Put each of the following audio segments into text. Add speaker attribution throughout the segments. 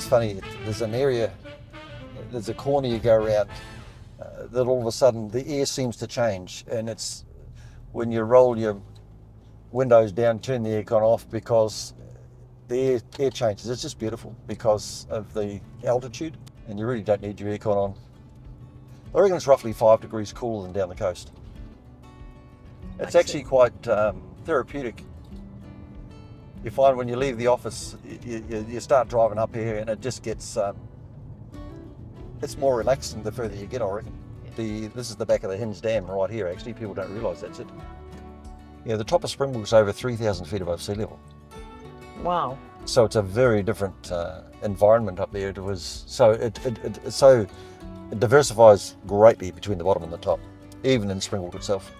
Speaker 1: funny. There's an area, there's a corner you go around that all of a sudden the air seems to change, and it's when you roll your windows down, turn the aircon off because the air changes. It's just beautiful because of the altitude, and you really don't need your aircon on. I reckon it's roughly 5 degrees cooler than down the coast. It's actually quite therapeutic. You find when you leave the office, you start driving up here, and it just gets, it's more relaxing the further you get, I reckon. This is the back of the Hinge Dam right here, actually. People don't realise that's it. Yeah, the top of Springbrook's over 3,000 feet above sea level.
Speaker 2: Wow.
Speaker 1: So it's a very different environment up there. It diversifies greatly between the bottom and the top, even in Springbrook itself.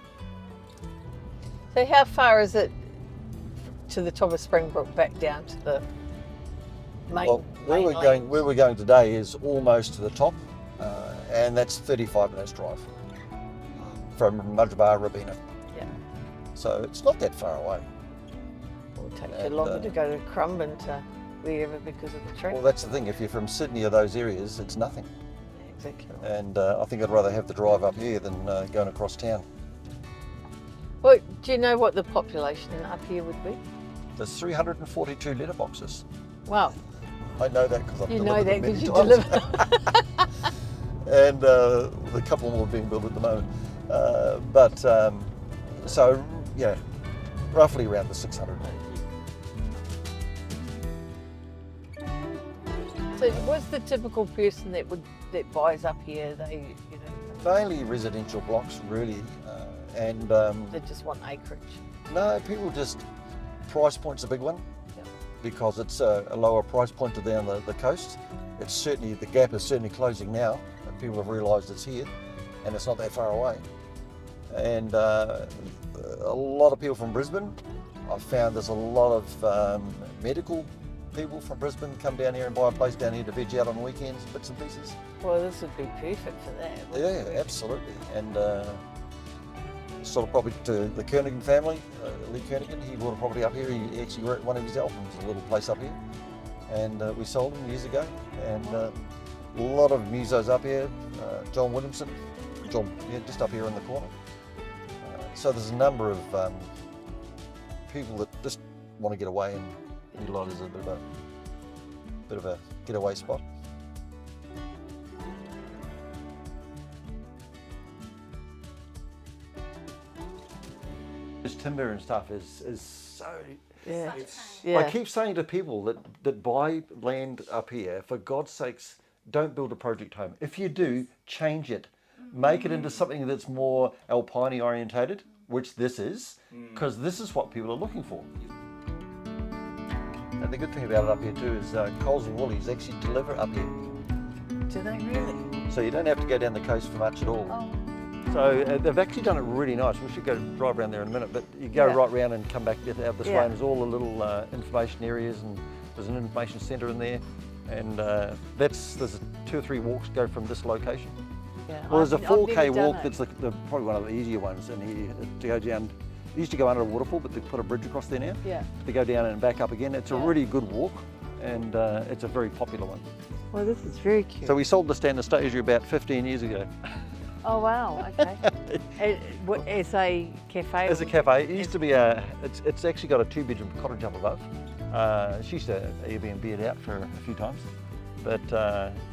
Speaker 2: So how far is it to the top of Springbrook back down to the main?
Speaker 1: Well, where we're going today is almost to the top, and that's 35 minutes drive from Mudgebar, Robina.
Speaker 2: Yeah.
Speaker 1: So it's not that far away.
Speaker 2: It'll take you longer to go to Crumban to wherever because of the train.
Speaker 1: Well, that's the thing. If you're from Sydney or those areas, it's nothing.
Speaker 2: Yeah, exactly.
Speaker 1: And I think I'd rather have the drive up here than going across town.
Speaker 2: Well, do you know what the population up here would be?
Speaker 1: There's 342 letterboxes.
Speaker 2: Wow.
Speaker 1: I know that because I've delivered them many times.
Speaker 2: Deliver.
Speaker 1: And the couple more being built at the moment. So yeah, roughly around the 600.
Speaker 2: So what's the typical person that buys up here? They,
Speaker 1: Mainly residential blocks, really, and
Speaker 2: they just want acreage.
Speaker 1: no, people just price point's a big one.
Speaker 2: Yep.
Speaker 1: Because it's a lower price point to down the coast. It's certainly, the gap is certainly closing now. People have realised it's here, and it's not that far away. And a lot of people from Brisbane. I've found there's a lot of medical people from Brisbane come down here and buy a place down here to veg out on weekends, bits and pieces.
Speaker 2: Well, this would be perfect for that.
Speaker 1: Yeah, absolutely. And sold a property to the Kernaghan family, Lee Kernaghan. He bought a property up here. He actually wrote one of his albums, a little place up here. And we sold him years ago. And a lot of musos up here. John Williamson, just up here in the corner. So there's a number of people that just want to get away, and utilise it as a bit of a getaway spot. This timber and stuff is so.
Speaker 2: Yeah.
Speaker 1: I keep saying to people that buy land up here, for God's sakes, don't build a project home. If you do, change it. Make it into something that's more alpine orientated, which this is, because this is what people are looking for. And the good thing about it up here too is Coles and Woolies actually deliver up here.
Speaker 2: Do they really?
Speaker 1: So you don't have to go down the coast for much at all.
Speaker 2: Oh.
Speaker 1: So they've actually done it really nice. We should go drive around there in a minute, but you go right round and come back out this way, and there's all the little information areas, and there's an information centre in there, and there's 2 or 3 walks go from this location.
Speaker 2: Yeah.
Speaker 1: Well, there's a 4K walk that's probably one of the easier ones in here to go down. You used to go under a waterfall, but they put a bridge across there now.
Speaker 2: Yeah.
Speaker 1: To go down and back up again. It's a really good walk, and it's a very popular one.
Speaker 2: Well, this is very cute.
Speaker 1: So we sold this down to Anastasia about 15 years ago.
Speaker 2: Oh wow, okay. As a cafe?
Speaker 1: As a cafe. It used to be it's actually got a 2-bedroom cottage up above. She used to Airbnb it out for a few times. But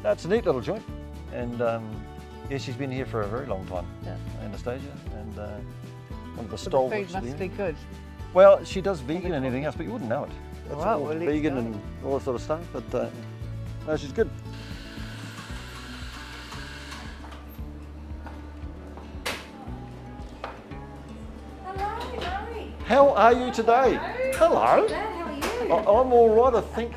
Speaker 1: it's a neat little joint. And yeah, she's been here for a very long time, Anastasia. And one of the stalwarts.
Speaker 2: The food must be good.
Speaker 1: Well, she does vegan and everything else, but you wouldn't know it. It's
Speaker 2: all
Speaker 1: vegan and all that sort of stuff. But no, she's good. How are you today? Hello.
Speaker 3: How are you?
Speaker 1: I'm all right, I think.